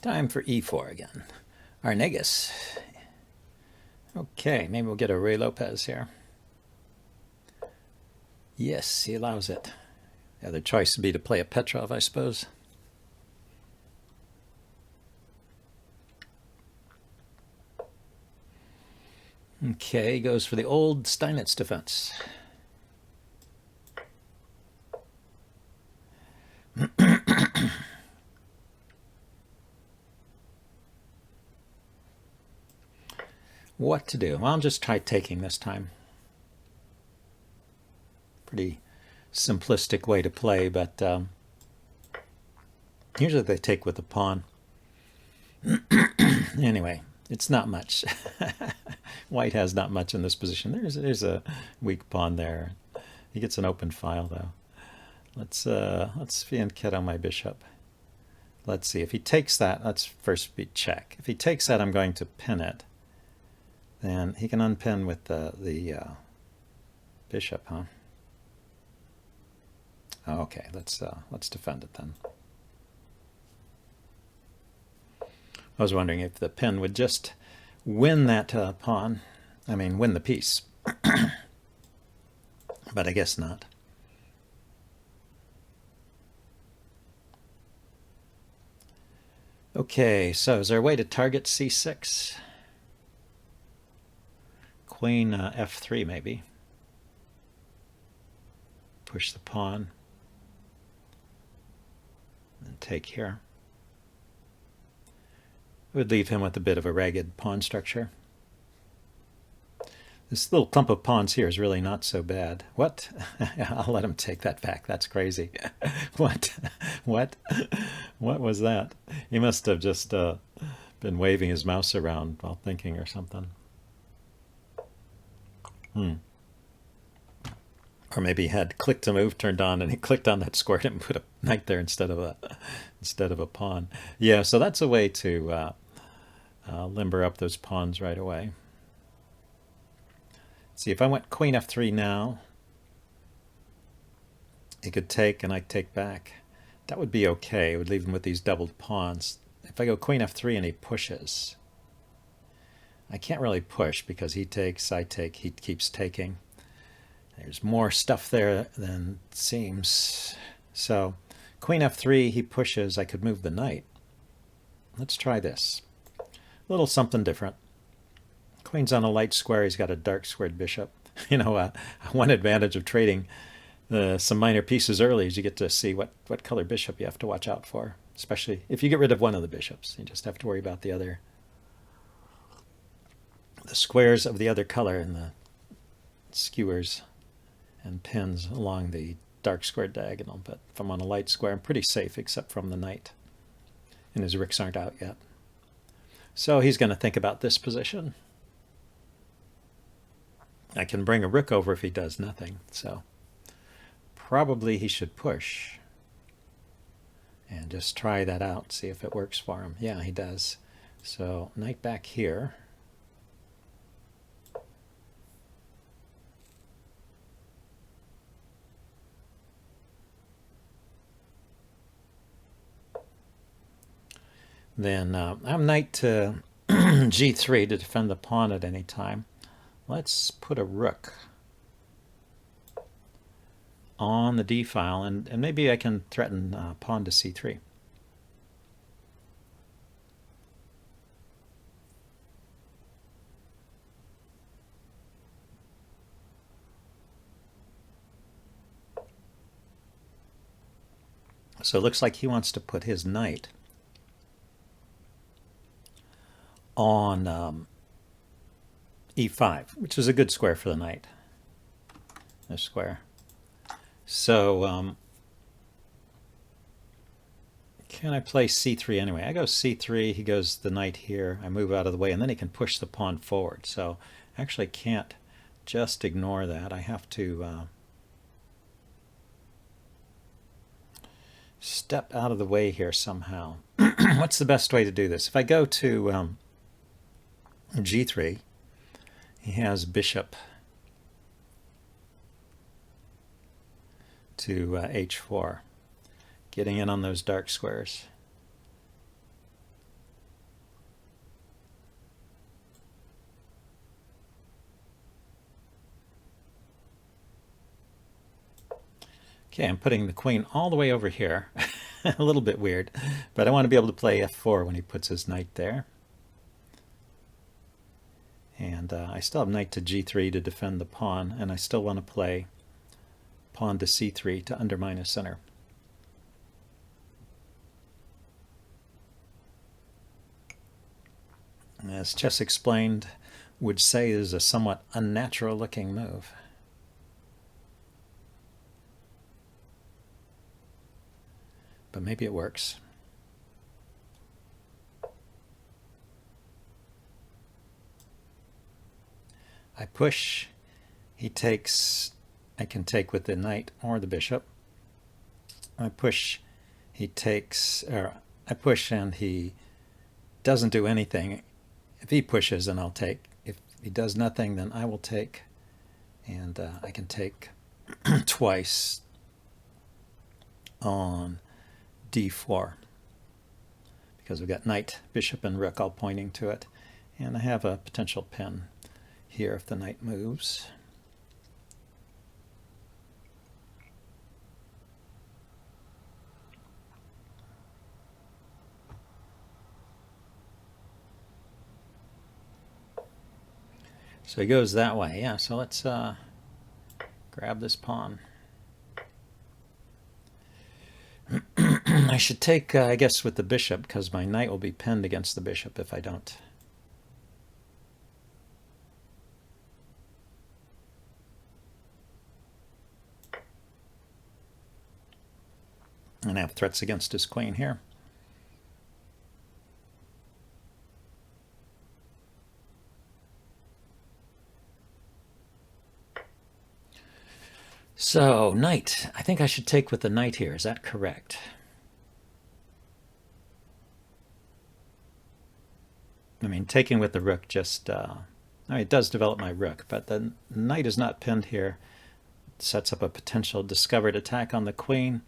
Time for e4 again. Arnegas. Okay, maybe we'll get a Ruy Lopez here. Yes, he allows it. The other choice would be to play a Petrov, I suppose. Okay, goes for the old Steinitz defense. What to do? Well, I'll just try taking this time. Pretty simplistic way to play, but usually they take with the pawn. Anyway, it's not much. White has not much in this position. There's a weak pawn there. He gets an open file though. Let's fianchetto my bishop. Let's see if he takes that. Let's first be check. If he takes that, I'm going to pin it. Then he can unpin with the bishop, huh? Oh, okay, let's defend it then. I was wondering if the pin would just win that pawn. I mean, win the piece. But I guess not. Okay, so is there a way to target c6? Queen f3 maybe. Push the pawn. And take here. It would leave him with a bit of a ragged pawn structure. This little clump of pawns here is really not so bad. What? I'll let him take that back. That's crazy. What? What? What was that? He must have just been waving his mouse around while thinking or something. Or maybe he had click to move turned on and he clicked on that square and put a knight there instead of a pawn. Yeah, so that's a way to limber up those pawns right away. See, if I went queen f3 now, he could take and I take back. That would be okay. It would leave him with these doubled pawns. If I go queen f3 and he pushes, I can't really push because he takes, I take, he keeps taking. There's more stuff there than it seems. So queen f3, he pushes, I could move the knight. Let's try this. A little something different. Queen's on a light square, he's got a dark squared bishop. You know, one advantage of trading some minor pieces early is you get to see what color bishop you have to watch out for. Especially if you get rid of one of the bishops. You just have to worry about the squares of the other color and the skewers and pins along the dark squared diagonal. But if I'm on a light square, I'm pretty safe except from the knight. And his ricks aren't out yet. So he's going to think about this position. I can bring a rook over if he does nothing. So probably he should push. And just try that out, see if it works for him. Yeah, he does. So knight back here. Then I'm knight to g3 to defend the pawn at any time. Let's put a rook on the d file, and maybe I can threaten pawn to c3. So it looks like he wants to put his knight on e5, which is a good square for the knight. This square. So can I play c3 anyway? I go c3, he goes the knight here, I move out of the way, and then he can push the pawn forward. So I actually can't just ignore that. I have to step out of the way here somehow. What's the best way to do this? If I go to g3, he has bishop to h4, getting in on those dark squares. Okay, I'm putting the queen all the way over here. A little bit weird, but I want to be able to play f4 when he puts his knight there. And I still have knight to g3 to defend the pawn, and I still want to play pawn to c3 to undermine his center. As Chess Explained would say, is a somewhat unnatural looking move. But maybe it works. I push, he takes, I can take with the knight or the bishop. I push, he takes, or I push and he doesn't do anything. If he pushes, then I'll take. If he does nothing, then I will take. And I can take twice on d4 because we've got knight, bishop, and rook all pointing to it. And I have a potential pin here if the knight moves. So he goes that way. Yeah, so let's grab this pawn. I should take, I guess, with the bishop, because my knight will be pinned against the bishop if I don't. And I have threats against his queen here. So, knight. I think I should take with the knight here. Is that correct? I mean, taking with the rook just... I mean, it does develop my rook, but the knight is not pinned here. It sets up a potential discovered attack on the queen,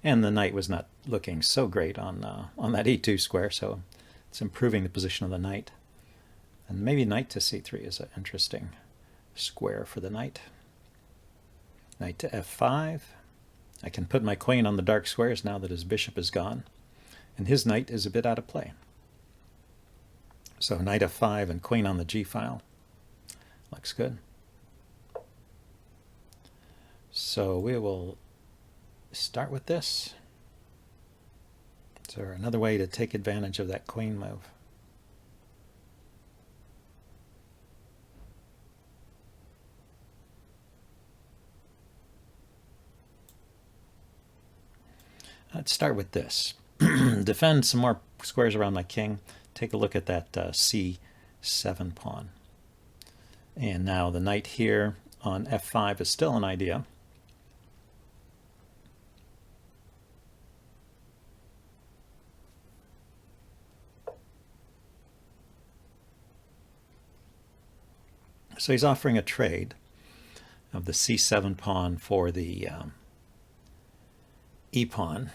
and the knight was not looking so great on that e2 square, so it's improving the position of the knight. And maybe knight to c3 is an interesting square for the knight. Knight to f5. I can put my queen on the dark squares now that his bishop is gone. And his knight is a bit out of play. So knight f5 and queen on the g file. Looks good. So we will start with this. Is there another way to take advantage of that queen move? Let's start with this. Defend some more squares around my king. Take a look at that c7 pawn. And now the knight here on f5 is still an idea. So he's offering a trade of the c7 pawn for the e pawn.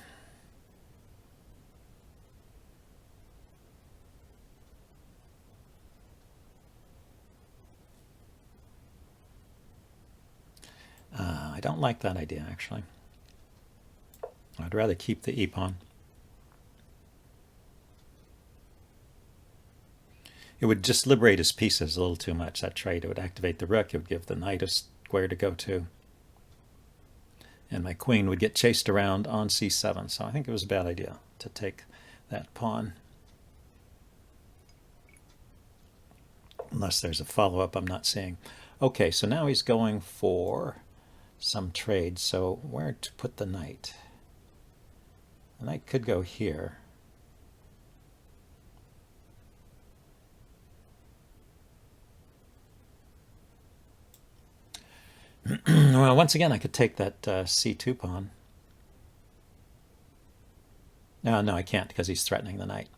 I don't like that idea, actually. I'd rather keep the e-pawn. It would just liberate his pieces a little too much, that trade. It would activate the rook. It would give the knight a square to go to. And my queen would get chased around on c7. So I think it was a bad idea to take that pawn. Unless there's a follow-up I'm not seeing. Okay, so now he's going for some trade. So where to put the knight? The knight could go here. Well, once again, I could take that c2 pawn. No, I can't because he's threatening the knight.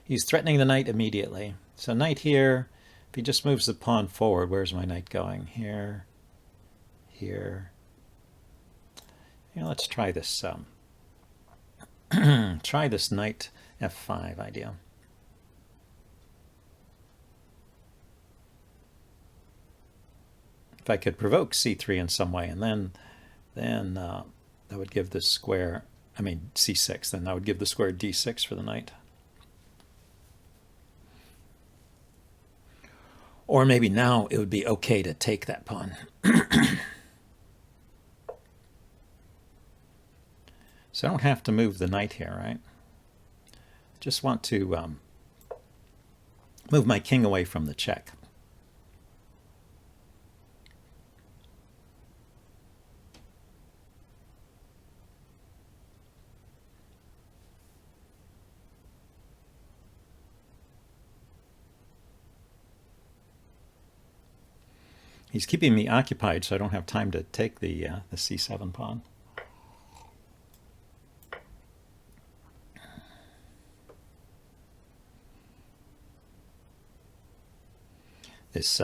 He's threatening the knight immediately. So knight here, if he just moves the pawn forward, where's my knight going? Here, here. Let's try this. Try this knight f5 idea. If I could provoke c3 in some way, and then the that would give this square, I mean c6, then that would give the square d6 for the knight. Or maybe now it would be okay to take that pawn. So I don't have to move the knight here, right? Just want to move my king away from the check. He's keeping me occupied, so I don't have time to take the c7 pawn. This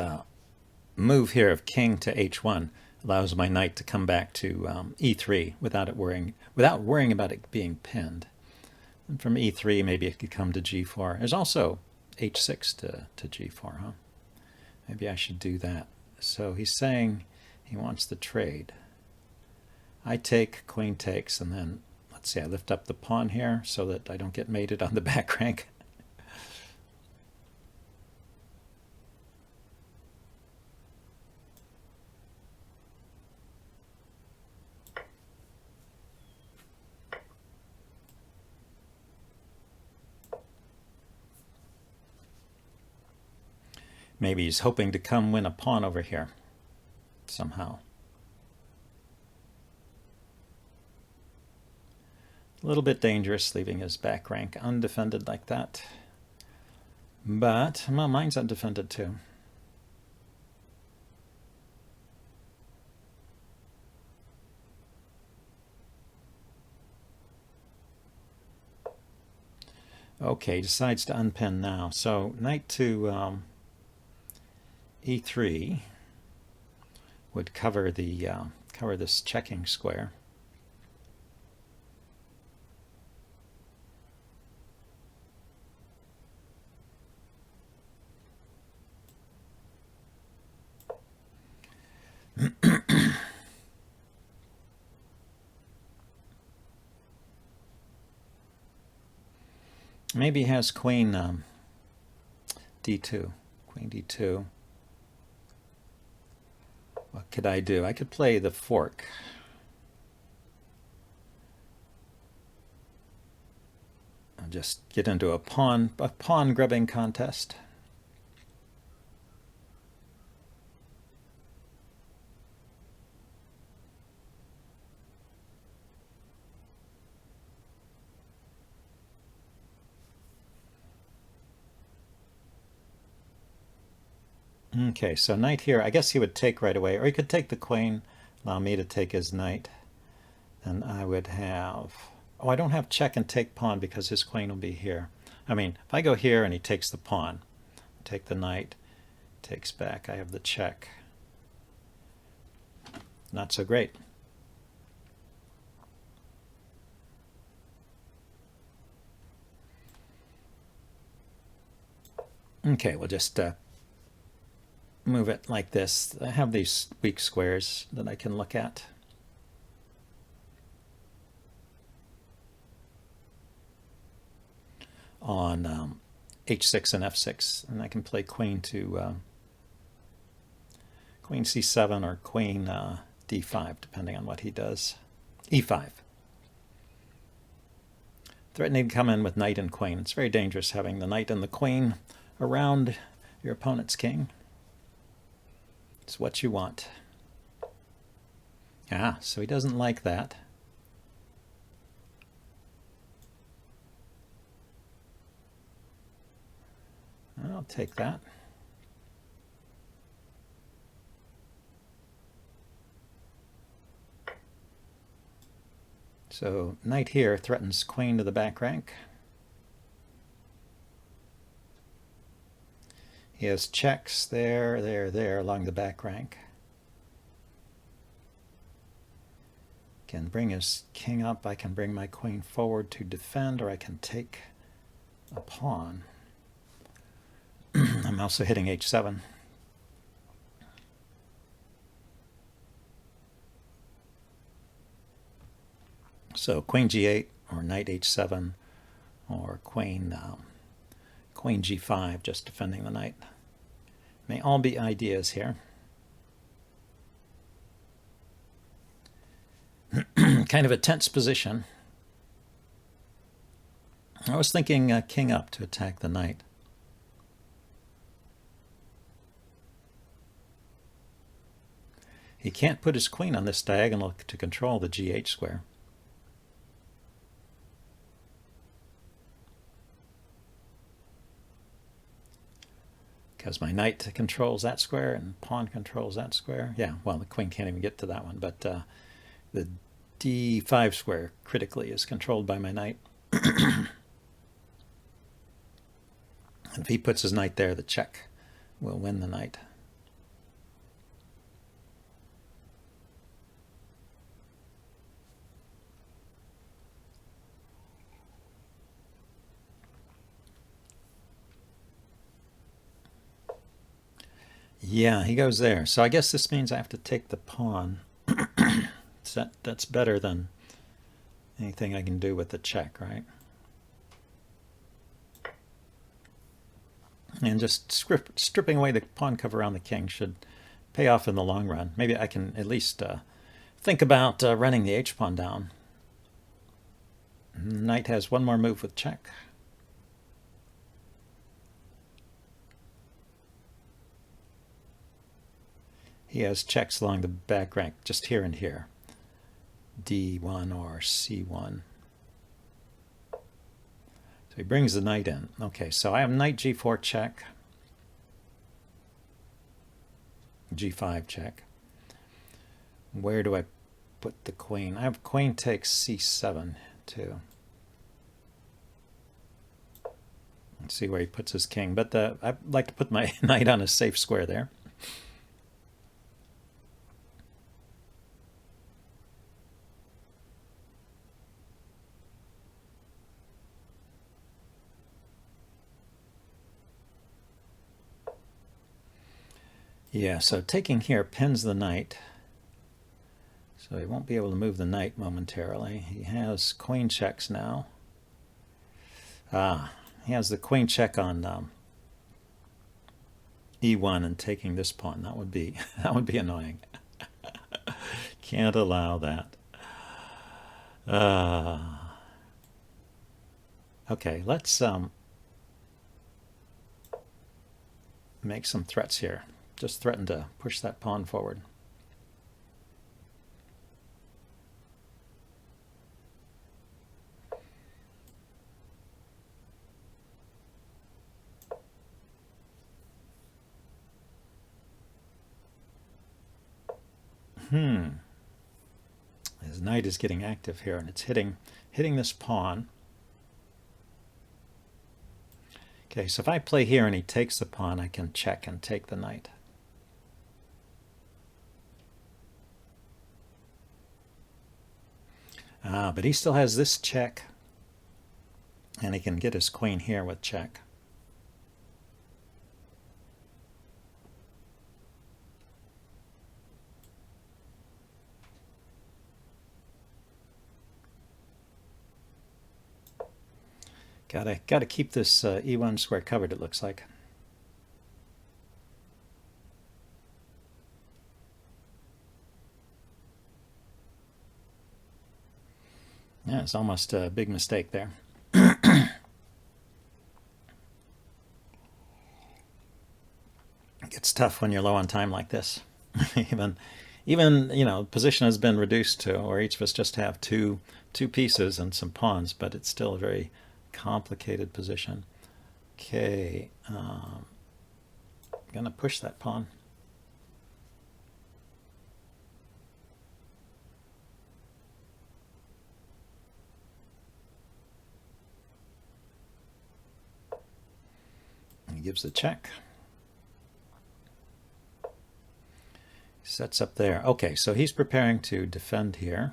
move here of king to h1 allows my knight to come back to e3 without worrying about it being pinned. And from e3, maybe it could come to g4. There's also h6 to g4, huh? Maybe I should do that. So he's saying he wants the trade. I take, queen takes, and then, let's see, I lift up the pawn here so that I don't get mated on the back rank. Maybe he's hoping to come win a pawn over here somehow. A little bit dangerous leaving his back rank undefended like that. But, well, mine's undefended too. Okay, decides to unpin now. So knight to e3 would cover the cover this checking square. Maybe he has queen d2, queen d2. What could I do? I could play the fork. I'll just get into a pawn grubbing contest. Okay, so knight here, I guess he would take right away, or he could take the queen, allow me to take his knight. Then I would have, oh, I don't have check and take pawn because his queen will be here. I mean, if I go here and he takes the pawn, take the knight, takes back, I have the check. Not so great. Okay, we'll just move it like this. I have these weak squares that I can look at. On h6 and f6, and I can play queen to queen c7 or queen d5, depending on what he does. e5. Threatening to come in with knight and queen. It's very dangerous having the knight and the queen around your opponent's king. It's what you want. Ah, so he doesn't like that. I'll take that. So knight here threatens queen to the back rank. He has checks there along the back rank. Can bring his king up. I can bring my queen forward to defend, or I can take a pawn. I'm also hitting h7. So queen g8 or knight h7 or queen g5, just defending the knight. May all be ideas here. Kind of a tense position. I was thinking king up to attack the knight. He can't put his queen on this diagonal to control the g8 square. Because my knight controls that square and pawn controls that square. Yeah, well, the queen can't even get to that one, but the d5 square critically is controlled by my knight. If he puts his knight there, the check will win the knight. Yeah, he goes there. So I guess this means I have to take the pawn. So that's better than anything I can do with the check, right? And just stripping away the pawn cover on the king should pay off in the long run. Maybe I can at least think about running the h-pawn down. Knight has one more move with check. He has checks along the back rank, just here and here. D1 or C1. So he brings the knight in. Okay, so I have knight g4 check. G5 check. Where do I put the queen? I have queen takes c7 too. Let's see where he puts his king. But I'd like to put my knight on a safe square there. Yeah, so taking here pins the knight. So he won't be able to move the knight momentarily. He has queen checks now. He has the queen check on e1 and taking this pawn. That would be annoying. Can't allow that. Okay, let's make some threats here. Just threaten to push that pawn forward. His knight is getting active here, and it's hitting this pawn. Okay, so if I play here and he takes the pawn, I can check and take the knight. But he still has this check, and he can get his queen here with check. Gotta keep this e1 square covered, it looks like. Yeah, it's almost a big mistake there. It gets tough when you're low on time like this. even you know, position has been reduced to, or each of us just have two pieces and some pawns, but it's still a very complicated position. Okay, I'm gonna push that pawn. He gives the check. Sets up there. Okay, so he's preparing to defend here.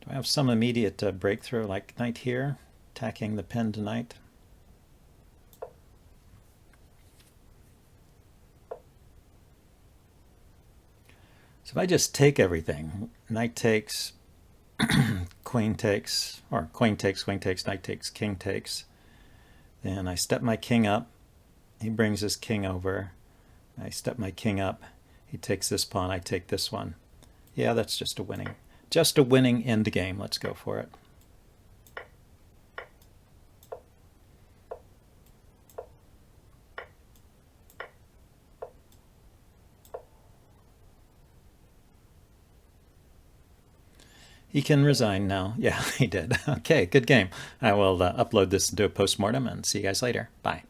Do I have some immediate breakthrough, like knight here, attacking the pinned knight? So if I just take everything, knight takes, queen takes, or queen takes, knight takes, king takes. Then I step my king up. He brings his king over. I step my king up. He takes this pawn. I take this one. Yeah, that's just a winning end game. Let's go for it. He can resign now. Yeah, he did. Okay, good game. I will upload this and do a postmortem and see you guys later. Bye.